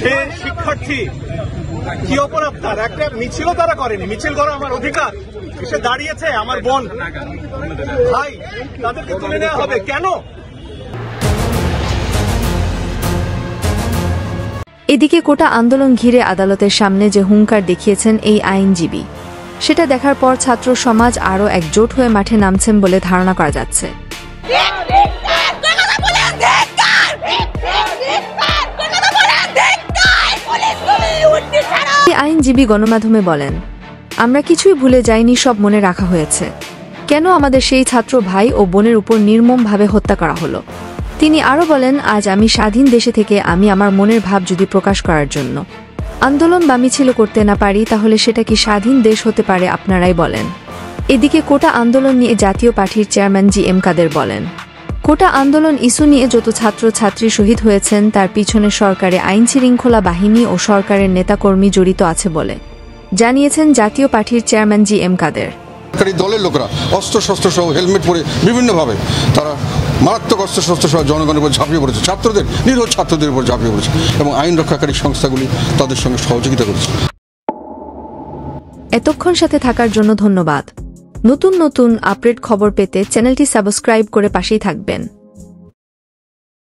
সে শিক্ষার্থী, কি অপরাধ তার? একটা মিছিলও তারা করেনি, মিছিল করা আমার অধিকার। এসে দাঁড়িয়েছে আমার বোন ভাই, তাদেরকে তুলে নেওয়া হবে কেন? এদিকে কোটা আন্দোলন ঘিরে আদালতের সামনে যে হুঙ্কার দেখিয়েছেন এই আইনজীবী, সেটা দেখার পর ছাত্র সমাজ আরও একজোট হয়ে মাঠে নামছেন বলে ধারণা করা যাচ্ছে। আইনজীবী গণমাধ্যমে বলেন, আমরা কিছুই ভুলে যাইনি, সব মনে রাখা হয়েছে। কেন আমাদের সেই ছাত্র ভাই ও বোনের উপর নির্মমভাবে হত্যা করা হলো? তিনি আরও বলেন, আজ আমি স্বাধীন দেশে থেকে আমি আমার মনের ভাব যদি প্রকাশ করার জন্য আন্দোলন বা মিছিল করতে না পারি, তাহলে সেটা কি স্বাধীন দেশ হতে পারে? আপনারাই বলেন। এদিকে কোটা আন্দোলন নিয়ে জাতীয় পার্টির চেয়ারম্যান জি.এম. কাদের বলেন, কোটা আন্দোলন ইস্যু নিয়ে যত ছাত্র ছাত্রী শহীদ হয়েছেন তার পিছনে সরকারের আইনশৃঙ্খলা বাহিনী ও সরকারের নেতাকর্মী জড়িত আছে বলে জানিয়েছেন জাতীয় পার্টির চেয়ারম্যান জি.এম. কাদের। দলের লোকরা অস্ত্রশস্ত্র সহ হেলমেট পরে বিভিন্নভাবে তারা মারাত্মক অস্ত্রশস্ত্র সহ জনগণের উপর ঝাঁপিয়ে পড়েছে, ছাত্রদের, নিরীহ ছাত্রদের উপর ঝাঁপিয়ে পড়েছে এবং আইন রক্ষাকারী সংস্থাগুলি তাদের সঙ্গে সহযোগিতা করেছে। এতক্ষণ সাথে থাকার জন্য ধন্যবাদ। নতুন নতুন আপডেট খবর পেতে চ্যানেলটি সাবস্ক্রাইব করে পাশেই থাকবেন।